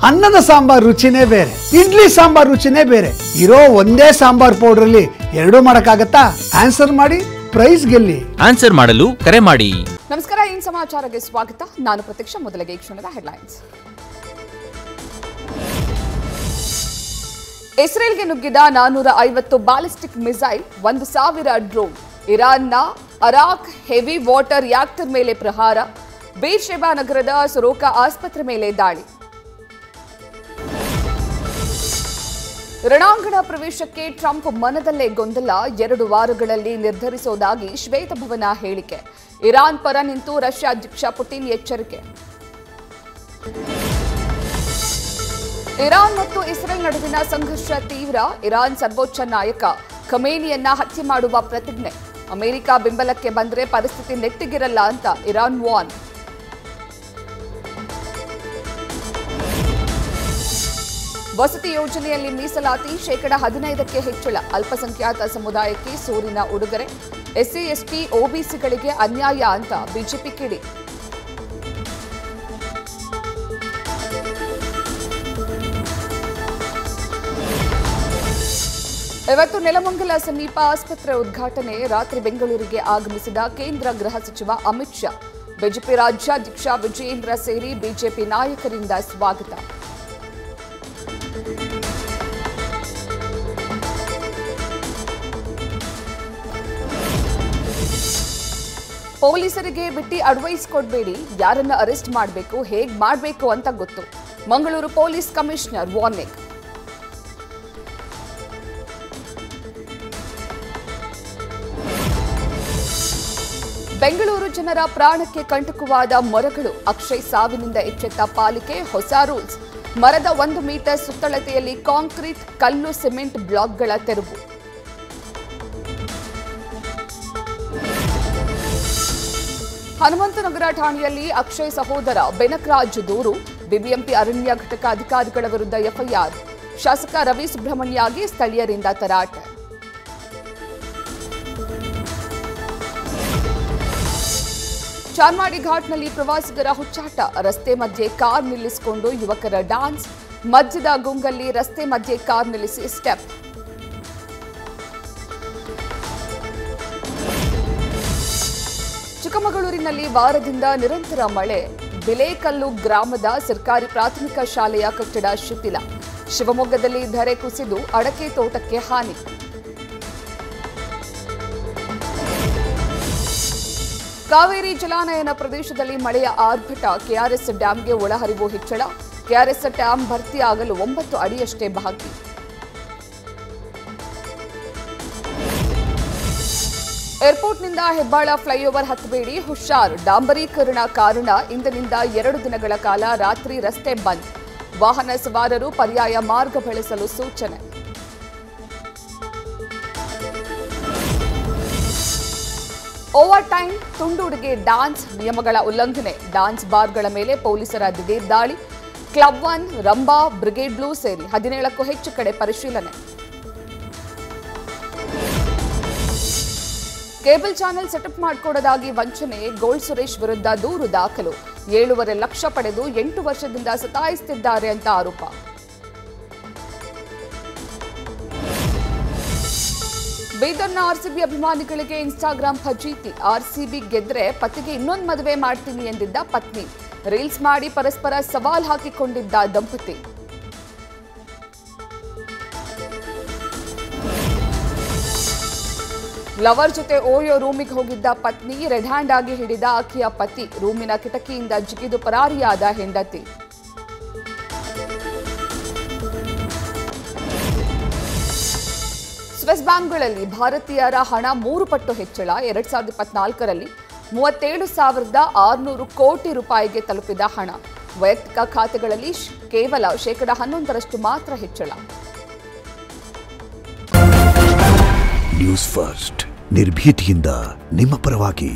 ಅನ್ನದ ಸಾಂಬಾರ್ ರುಚಿನೇ ಬೇರೆ, ಇಡ್ಲಿ ಸಾಂಬಾರ್ ರುಚಿನೇ ಬೇರೆ. ಇರೋ ಒಂದೇ ಸಾಂಬಾರ್ ಪೌಡರ್ ಅಲ್ಲಿ ಎರಡೂ ಮಾಡಕ್ಕಾಗತ್ತಾ? ಆನ್ಸರ್ ಮಾಡಿ, ಪ್ರೈಸ್ ಗೆಲ್ಲಿ. ಆನ್ಸರ್ ಮಾಡಲು ಕರೆ ಮಾಡಿ. ನಮಸ್ಕಾರ, ಇನ್ ಸಮಾಚಾರಕ್ಕೆ ಸ್ವಾಗತ. ನಾನು ಪ್ರತೀಕ್ಷಾ. ಮೊದಲಿಗೆ ಈ ಕ್ಷಣದ ಹೆಡ್ಲೈನ್ಸ್. ಇಸ್ರೇಲ್ಗೆ ನುಗ್ಗಿದ 450 ಬ್ಯಾಲಿಸ್ಟಿಕ್ ಮಿಸೈಲ್, 1000 ಡ್ರೋನ್. ಇರಾನ್ನ ಅರಾಕ್ ಹೆವಿ ವಾಟರ್ ರಿಯಾಕ್ಟರ್ ಮೇಲೆ ಪ್ರಹಾರ. ಬೇರ್ಷೆಬಾ ನಗರದ ಸೊರೋಕಾ ಆಸ್ಪತ್ರೆ ಮೇಲೆ ದಾಳಿ. ರಣಾಂಗಣ ಪ್ರವೇಶಕ್ಕೆ ಟ್ರಂಪ್ ಮನದಲ್ಲೇ ಗೊಂದಲ, 2 ವಾರಗಳಲ್ಲಿ ನಿರ್ಧರಿಸುವುದಾಗಿ ಶ್ವೇತಭವನ ಹೇಳಿಕೆ. ಇರಾನ್ ಪರ ನಿಂತು ರಷ್ಯಾ ಅಧ್ಯಕ್ಷ ಪುಟಿನ್ ಎಚ್ಚರಿಕೆ. ಇರಾನ್ ಮತ್ತು ಇಸ್ರೇಲ್ ನಡುವಿನ ಸಂಘರ್ಷ ತೀವ್ರ. ಇರಾನ್ ಸರ್ವೋಚ್ಚ ನಾಯಕ ಖಮೇನಿಯನ್ನ ಹತ್ಯೆ ಮಾಡುವ ಪ್ರತಿಜ್ಞೆ. ಅಮೆರಿಕ ಬೆಂಬಲಕ್ಕೆ ಬಂದರೆ ಪರಿಸ್ಥಿತಿ ನೆಟ್ಟಿಗಿರಲ್ಲ ಅಂತ ಇರಾನ್ ವಾರ್ನ್. ವಸತಿ ಯೋಜನೆಯಲ್ಲಿ ಮೀಸಲಾತಿ %15ಕ್ಕೆ ಹೆಚ್ಚಳ. ಅಲ್ಪಸಂಖ್ಯಾತ ಸಮುದಾಯಕ್ಕೆ ಸೂರಿನ ಉಡುಗೊರೆ. ಎಸ್ಸಿ ಎಸ್ಟಿ ಒಬಿಸಿಗಳಿಗೆ ಅನ್ಯಾಯ ಅಂತ ಬಿಜೆಪಿ ಕಿಡಿ. ಇವತ್ತು ನೆಲಮಂಗಲ ಸಮೀಪ ಆಸ್ಪತ್ರೆ ಉದ್ಘಾಟನೆ. ರಾತ್ರಿ ಬೆಂಗಳೂರಿಗೆ ಆಗಮಿಸಿದ ಕೇಂದ್ರ ಗೃಹ ಸಚಿವ ಅಮಿತ್ ಶಾ. ಬಿಜೆಪಿ ರಾಜ್ಯಾಧ್ಯಕ್ಷ ವಿಜಯೇಂದ್ರ ಸೇರಿ ಬಿಜೆಪಿ ನಾಯಕರಿಂದ ಸ್ವಾಗತ. ಪೊಲೀಸರಿಗೆ ಬಿಟ್ಟಿ ಅಡ್ವೈಸ್ ಕೊಡಬೇಡಿ, ಯಾರನ್ನ ಅರೆಸ್ಟ್ ಮಾಡಬೇಕು, ಹೇಗ್ ಮಾಡಬೇಕು ಅಂತ ಗೊತ್ತು. Mangaluru police commissioner warning. Bengaluru ಜನರ ಪ್ರಾಣಕ್ಕೆ ಕಂಟಕವಾದ ಮರಗಳು. ಅಕ್ಷಯ್ ಸಾವಿನಿಂದ ಎಚ್ಚೆತ್ತ ಪಾಲಿಕೆ. ಹೊಸ ರೂಲ್ಸ್. ಮರದ 1 ಮೀಟರ್ ಸುತ್ತಳತೆಯಲ್ಲಿ ಕಾಂಕ್ರೀಟ್, ಕಲ್ಲು, ಸಿಮೆಂಟ್ ಬ್ಲಾಕ್ಗಳ ತೆರವು. ಹನುಮಂತನಗರ ಠಾಣೆಯಲ್ಲಿ ಅಕ್ಷಯ್ ಸಹೋದರ ಬೆನಕರಾಜ್ ದೂರು. ಬಿಬಿಎಂಪಿ ಅರಣ್ಯ ಘಟಕ ಅಧಿಕಾರಿಗಳ ವಿರುದ್ಧ ಎಫ್ಐಆರ್. ಶಾಸಕ ರವಿ ಸುಬ್ರಹ್ಮಣ್ಯಗೆ ಸ್ಥಳೀಯರಿಂದ ತರಾಟೆ. ಚಾರ್ಮಾಡಿ ಘಾಟ್ನಲ್ಲಿ ಪ್ರವಾಸಿಗರ ಹುಚ್ಚಾಟ. ರಸ್ತೆ ಮಧ್ಯೆ ಕಾರ್ ನಿಲ್ಲಿಸಿಕೊಂಡು ಯುವಕರ ಡ್ಯಾನ್ಸ್. ಮಧ್ಯದ ಗುಂಗಲ್ಲಿ ರಸ್ತೆ ಮಧ್ಯೆ ಕಾರ್ ನಿಲ್ಲಿಸಿ ಸ್ಟೆಪ್. ಚಿಕ್ಕಮಗಳೂರಿನಲ್ಲಿ ವಾರದಿಂದ ನಿರಂತರ ಮಳೆ. ಬಿಲೇಕಲ್ಲು ಗ್ರಾಮದ ಸರ್ಕಾರಿ ಪ್ರಾಥಮಿಕ ಶಾಲೆಯ ಕಟ್ಟಡ ಶಿಥಿಲ. ಶಿವಮೊಗ್ಗದಲ್ಲಿ ಧರೆ ಕುಸಿದು ಅಡಕೆ ತೋಟಕ್ಕೆ ಹಾನಿ. ಕಾವೇರಿ ಜಲಾನಯನ ಪ್ರದೇಶದಲ್ಲಿ ಮಳೆಯ ಆರ್ಭಟ. ಕೆಆರ್ಎಸ್ ಡ್ಯಾಂಗೆ ಒಳಹರಿವು ಹೆಚ್ಚಳ. ಕೆಆರ್ಎಸ್ ಡ್ಯಾಂ ಭರ್ತಿಯಾಗಲು 9 ಅಡಿಯಷ್ಟೇ ಬಾಕಿ. ಏರ್ಪೋರ್ಟ್ನಿಂದ ಹೆಬ್ಬಾಳ ಫ್ಲೈಓವರ್ ಹತ್ತಬೇಡಿ, ಹುಷಾರ್. ಡಾಂಬರೀಕರಣ ಕಾರಣ ಇಂದಿನಿಂದ 2 ದಿನಗಳ ಕಾಲ ರಾತ್ರಿ ರಸ್ತೆ ಬಂದ್. ವಾಹನ ಸವಾರರು ಪರ್ಯಾಯ ಮಾರ್ಗ ಬಳಸಲು ಸೂಚನೆ. ಓವರ್ ಟೈಮ್, ತುಂಡುಡುಗೆ ಡ್ಯಾನ್ಸ್ ನಿಯಮಗಳ ಉಲ್ಲಂಘನೆ. ಡ್ಯಾನ್ಸ್ ಬಾರ್ಗಳ ಮೇಲೆ ಪೊಲೀಸರ ದಿಢೀರ್ ದಾಳಿ. ಕ್ಲಬ್ 1, ರಂಬಾ, ಬ್ರಿಗೇಡ್ ಬ್ಲೂ ಸೇರಿ 17ಕ್ಕೂ ಹೆಚ್ಚು ಕಡೆ ಪರಿಶೀಲನೆ. ಕೇಬಲ್ ಚಾನೆಲ್ ಸೆಟಪ್ ಮಾಡಿಕೊಡೋದಾಗಿ ವಂಚನೆ. ಗೋಲ್ಡ್ ಸುರೇಶ್ ವಿರುದ್ಧ ದೂರು ದಾಖಲು. 7.5 ಲಕ್ಷ ಪಡೆದು 8 ವರ್ಷದಿಂದ ಸತಾಯಿಸುತ್ತಿದ್ದಾರೆ ಅಂತ ಆರೋಪ. ಬೀದರ್ನ ಆರ್ಸಿಬಿ ಅಭಿಮಾನಿಗಳಿಗೆ ಇನ್ಸ್ಟಾಗ್ರಾಂ ಫಜೀತಿ. ಆರ್ಸಿಬಿ ಗೆದ್ರೆ ಪತಿಗೆ ಇನ್ನೊಂದು ಮದುವೆ ಮಾಡ್ತೀನಿ ಎಂದಿದ್ದ ಪತ್ನಿ. ರೀಲ್ಸ್ ಮಾಡಿ ಪರಸ್ಪರ ಸವಾಲ್ ಹಾಕಿಕೊಂಡಿದ್ದ ದಂಪತಿ. ಲವರ್ ಜೊತೆ ಓಯೋ ರೂಮಿಗೆ ಹೋಗಿದ್ದ ಪತ್ನಿ. ರೆಡ್ ಹ್ಯಾಂಡ್ ಆಗಿ ಹಿಡಿದ ಆಕೆಯ ಪತಿ. ರೂಮಿನ ಕಿಟಕಿಯಿಂದ ಜಿಗಿದು ಪರಾರಿಯಾದ ಹೆಂಡತಿ. ಸ್ವಿಸ್ ಬ್ಯಾಂಕ್ಗಳಲ್ಲಿ ಭಾರತೀಯರ ಹಣ 3 ಪಟ್ಟು ಹೆಚ್ಚಳ. 2024ರಲ್ಲಿ 37,600 ಕೋಟಿ ರೂಪಾಯಿಗೆ ತಲುಪಿದ ಹಣ. ವೈಯಕ್ತಿಕ ಖಾತೆಗಳಲ್ಲಿ ಕೇವಲ %11 ಮಾತ್ರ ಹೆಚ್ಚಳ. ನ್ಯೂಸ್ ಫಸ್ಟ್, ನಿರ್ಭೀತಿಯಿಂದ ನಿಮ್ಮ ಪರವಾಗಿ.